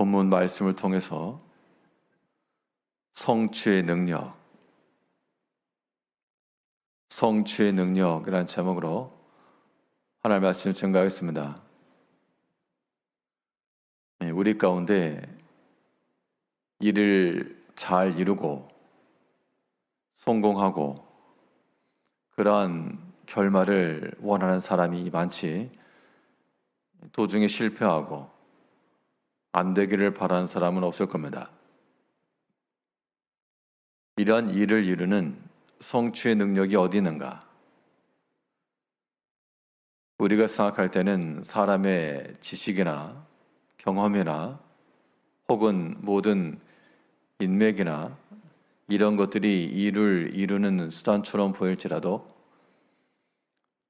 본문 말씀을 통해서 성취의 능력이라는 제목으로 하나님의 말씀을 증거하겠습니다. 우리 가운데 일을 잘 이루고 성공하고 그러한 결말을 원하는 사람이 많지, 도중에 실패하고 안 되기를 바라는 사람은 없을 겁니다. 이러한 일을 이루는 성취의 능력이 어디 있는가? 우리가 생각할 때는 사람의 지식이나 경험이나 혹은 모든 인맥이나 이런 것들이 일을 이루는 수단처럼 보일지라도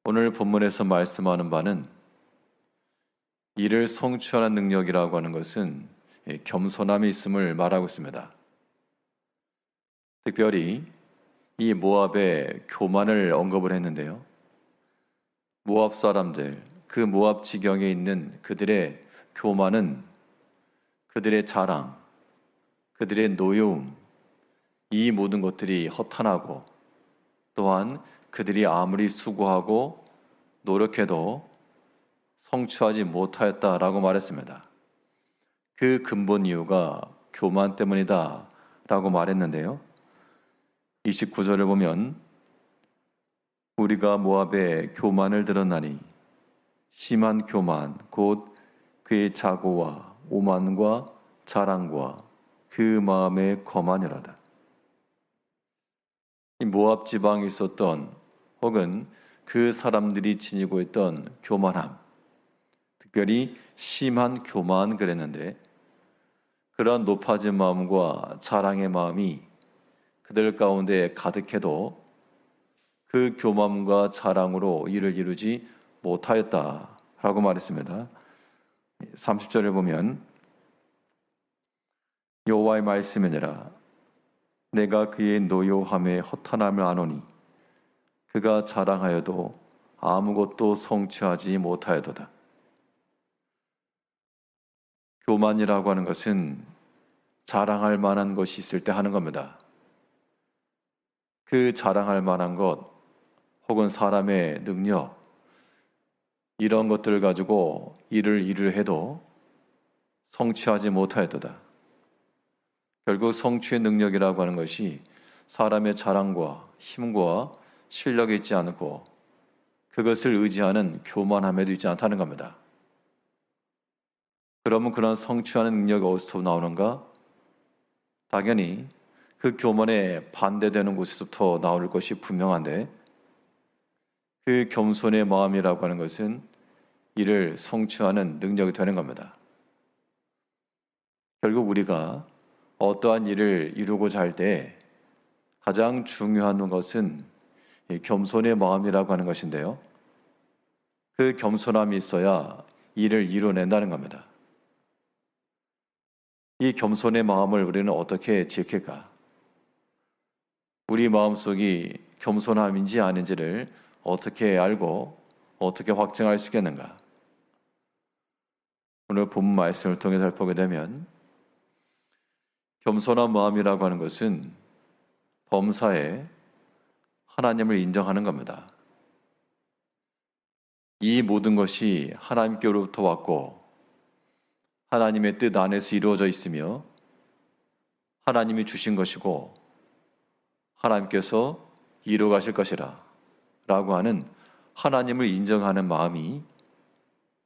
오늘 본문에서 말씀하는 바는 일을 성취하는 능력이라고 하는 것은 겸손함이 있음을 말하고 있습니다. 특별히 이 모압의 교만을 언급을 했는데요. 모압 사람들, 그 모압 지경에 있는 그들의 교만은 그들의 자랑, 그들의 노여움, 이 모든 것들이 허탄하고 또한 그들이 아무리 수고하고 노력해도 성취하지 못하였다라고 말했습니다. 그 근본 이유가 교만 때문이다 라고 말했는데요. 29절을 보면 우리가 모압의 교만을 들었나니 심한 교만 곧 그의 자고와 오만과 자랑과 그 마음의 거만이라다. 이 모압 지방에 있었던 혹은 그 사람들이 지니고 있던 교만함, 특별히 심한 교만 그랬는데, 그러한 높아진 마음과 자랑의 마음이 그들 가운데 가득해도 그 교만과 자랑으로 일을 이루지 못하였다라고 말했습니다. 30절에 보면 여호와의 말씀이니라 내가 그의 노여함에 허탄함을 아노니 그가 자랑하여도 아무것도 성취하지 못하여도다. 교만이라고 하는 것은 자랑할 만한 것이 있을 때 하는 겁니다. 그 자랑할 만한 것 혹은 사람의 능력, 이런 것들을 가지고 일을 해도 성취하지 못하였도다. 결국 성취의 능력이라고 하는 것이 사람의 자랑과 힘과 실력이 있지 않고 그것을 의지하는 교만함에도 있지 않다는 겁니다. 그러면 그런 성취하는 능력이 어디서 나오는가? 당연히 그 교만에 반대되는 곳에서부터 나올 것이 분명한데, 그 겸손의 마음이라고 하는 것은 이를 성취하는 능력이 되는 겁니다. 결국 우리가 어떠한 일을 이루고자 할 때 가장 중요한 것은 이 겸손의 마음이라고 하는 것인데요. 그 겸손함이 있어야 일을 이뤄낸다는 겁니다. 이 겸손의 마음을 우리는 어떻게 지킬까? 우리 마음속이 겸손함인지 아닌지를 어떻게 알고 어떻게 확증할 수 있겠는가? 오늘 본문 말씀을 통해 살펴보게 되면 겸손한 마음이라고 하는 것은 범사에 하나님을 인정하는 겁니다. 이 모든 것이 하나님께로부터 왔고 하나님의 뜻 안에서 이루어져 있으며 하나님이 주신 것이고 하나님께서 이루어 가실 것이라 라고 하는 하나님을 인정하는 마음이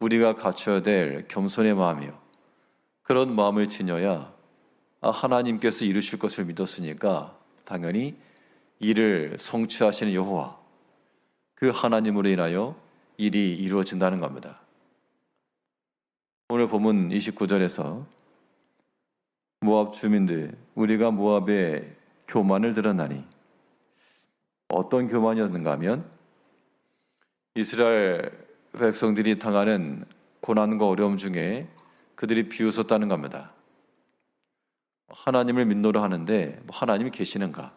우리가 갖춰야 될 겸손의 마음이요. 그런 마음을 지녀야 하나님께서 이루실 것을 믿었으니까 당연히 이를 성취하시는 여호와, 그 하나님으로 인하여 일이 이루어진다는 겁니다. 오늘 본문 29절에서 모압 주민들, 우리가 모압의 교만을 들었나니, 어떤 교만이었는가 하면 이스라엘 백성들이 당하는 고난과 어려움 중에 그들이 비웃었다는 겁니다. 하나님을 믿노라 하는데 하나님이 계시는가?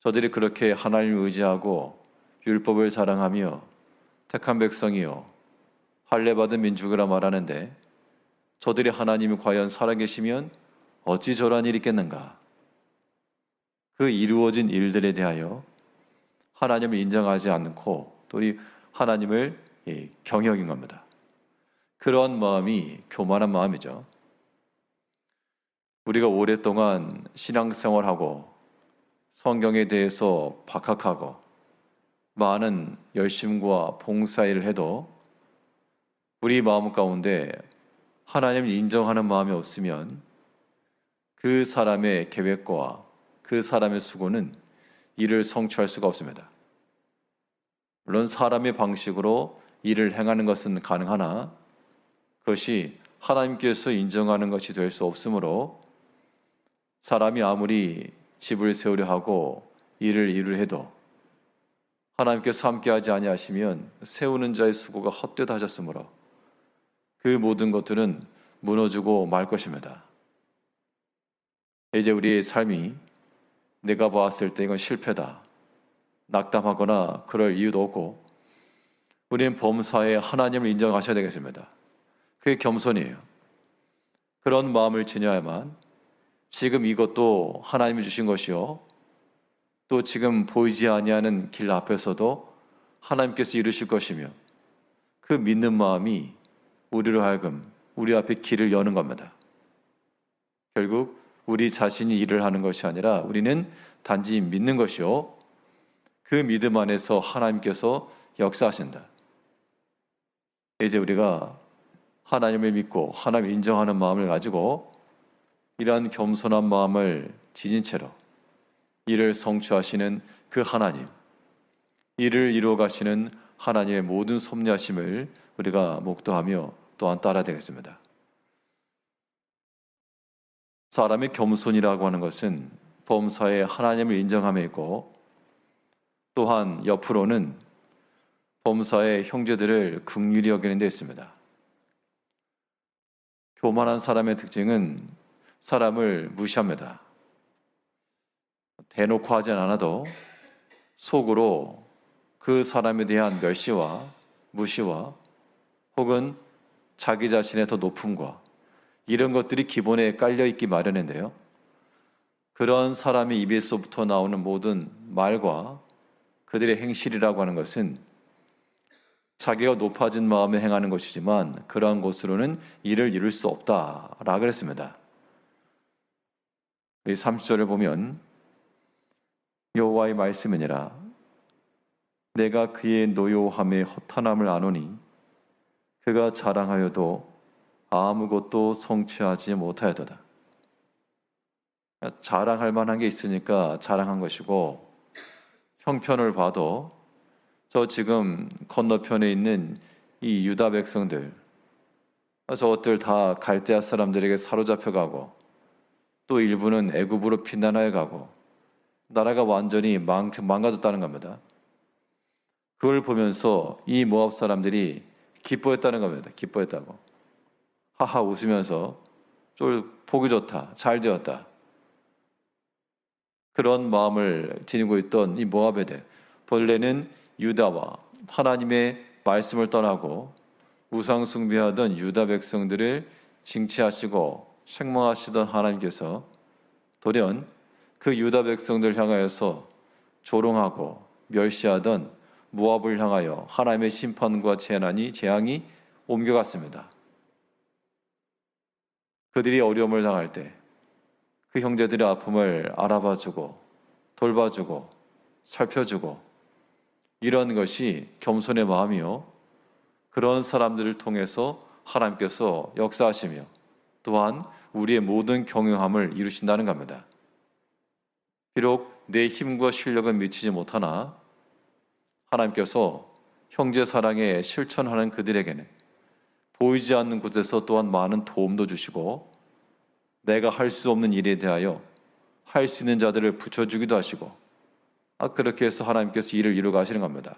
저들이 그렇게 하나님을 의지하고 율법을 자랑하며 택한 백성이요 할례받은 민족이라 말하는데 저들이 하나님이 과연 살아계시면 어찌 저러한 일이 있겠는가? 그 이루어진 일들에 대하여 하나님을 인정하지 않고 또 이 하나님을 경역인 겁니다. 그런 마음이 교만한 마음이죠. 우리가 오랫동안 신앙생활하고 성경에 대해서 박학하고 많은 열심과 봉사일을 해도 우리 마음 가운데 하나님을 인정하는 마음이 없으면 그 사람의 계획과 그 사람의 수고는 일을 성취할 수가 없습니다. 물론 사람의 방식으로 일을 행하는 것은 가능하나 그것이 하나님께서 인정하는 것이 될 수 없으므로 사람이 아무리 집을 세우려 하고 일을 이루려 해도 하나님께서 함께하지 아니하시면 세우는 자의 수고가 헛되다 하셨으므로 그 모든 것들은 무너지고 말 것입니다. 이제 우리의 삶이 내가 보았을 때 이건 실패다, 낙담하거나 그럴 이유도 없고 우리는 범사에 하나님을 인정하셔야 되겠습니다. 그게 겸손이에요. 그런 마음을 지녀야만 지금 이것도 하나님이 주신 것이요 또 지금 보이지 아니하는 길 앞에서도 하나님께서 이루실 것이며 그 믿는 마음이 우리로 하여금 우리 앞에 길을 여는 겁니다. 결국 우리 자신이 일을 하는 것이 아니라 우리는 단지 믿는 것이요 그 믿음 안에서 하나님께서 역사하신다. 이제 우리가 하나님을 믿고 하나님을 인정하는 마음을 가지고 이러한 겸손한 마음을 지닌 채로 일을 성취하시는 그 하나님, 일을 이루어 가시는 하나님의 모든 섭리하심을 우리가 목도하며 또한 따라야 되겠습니다. 사람의 겸손이라고 하는 것은 범사에 하나님을 인정함에 있고 또한 옆으로는 범사의 형제들을 긍휼히 여기는 데 있습니다. 교만한 사람의 특징은 사람을 무시합니다. 대놓고 하진 않아도 속으로 그 사람에 대한 멸시와 무시와 혹은 자기 자신의 더 높음과 이런 것들이 기본에 깔려있기 마련인데요. 그런 사람의 입에서부터 나오는 모든 말과 그들의 행실이라고 하는 것은 자기가 높아진 마음에 행하는 것이지만 그러한 것으로는 일을 이룰 수 없다라고 그랬습니다. 이 30절을 보면 여호와의 말씀이니라 내가 그의 노요함에 허탄함을 아노니 그가 자랑하여도 아무것도 성취하지 못하였도다. 자랑할 만한 게 있으니까 자랑한 것이고 형편을 봐도 저 지금 건너편에 있는 이 유다 백성들 저것들 다 갈대아 사람들에게 사로잡혀가고 또 일부는 애굽으로 피난하여 가고 나라가 완전히 망가졌다는 겁니다. 그걸 보면서 이 모압 사람들이 기뻐했다는 겁니다. 기뻐했다고. 하하 웃으면서 보기 좋다. 잘 되었다. 그런 마음을 지니고 있던 이 모압에대 본래는 유다와 하나님의 말씀을 떠나고 우상 숭배하던 유다 백성들을 징치하시고 책망하시던 하나님께서 돌연 그 유다 백성들 향하여서 조롱하고 멸시하던 모압을 향하여 하나님의 심판과 재앙이 옮겨갔습니다. 그들이 어려움을 당할 때 그 형제들의 아픔을 알아봐주고 돌봐주고 살펴주고 이런 것이 겸손의 마음이요 그런 사람들을 통해서 하나님께서 역사하시며 또한 우리의 모든 경영함을 이루신다는 겁니다. 비록 내 힘과 실력은 미치지 못하나 하나님께서 형제 사랑에 실천하는 그들에게는 보이지 않는 곳에서 또한 많은 도움도 주시고 내가 할 수 없는 일에 대하여 할 수 있는 자들을 붙여주기도 하시고 그렇게 해서 하나님께서 일을 이루어 가시는 겁니다.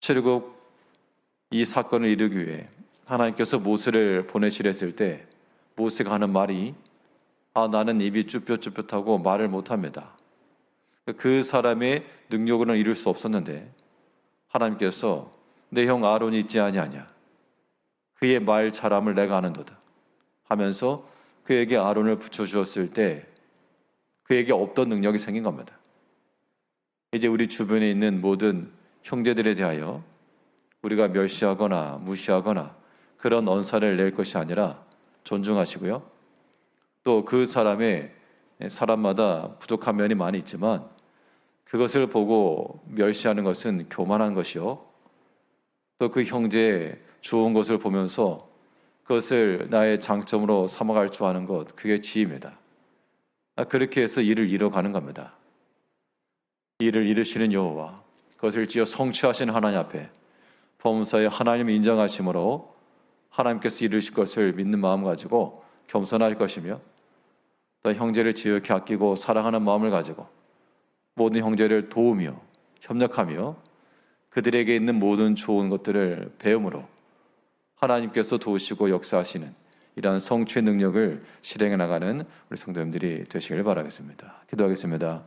결국 이 사건을 이루기 위해 하나님께서 모세를 보내시려 했을 때 모세가 하는 말이 나는 입이 쭈뼛쭈뼛하고 말을 못합니다. 그 사람의 능력으로는 이룰 수 없었는데 하나님께서 내 형 아론이 있지 아니하냐 그의 말 잘함을 내가 아는도다 하면서 그에게 아론을 붙여주었을 때 그에게 없던 능력이 생긴 겁니다. 이제 우리 주변에 있는 모든 형제들에 대하여 우리가 멸시하거나 무시하거나 그런 언사를 낼 것이 아니라 존중하시고요. 또 그 사람마다 부족한 면이 많이 있지만 그것을 보고 멸시하는 것은 교만한 것이요. 또 그 형제의 좋은 것을 보면서 그것을 나의 장점으로 삼아갈 줄 아는 것, 그게 지혜입니다. 그렇게 해서 일을 이뤄가는 겁니다. 일을 이루시는 여호와, 그것을 지어 성취하신 하나님 앞에 범사에 하나님을 인정하심으로 하나님께서 이루실 것을 믿는 마음 가지고 겸손할 것이며, 또 형제를 지극히 아끼고 사랑하는 마음을 가지고 모든 형제를 도우며 협력하며 그들에게 있는 모든 좋은 것들을 배움으로 하나님께서 도우시고 역사하시는 이러한 성취의 능력을 실행해 나가는 우리 성도님들이 되시길 바라겠습니다. 기도하겠습니다.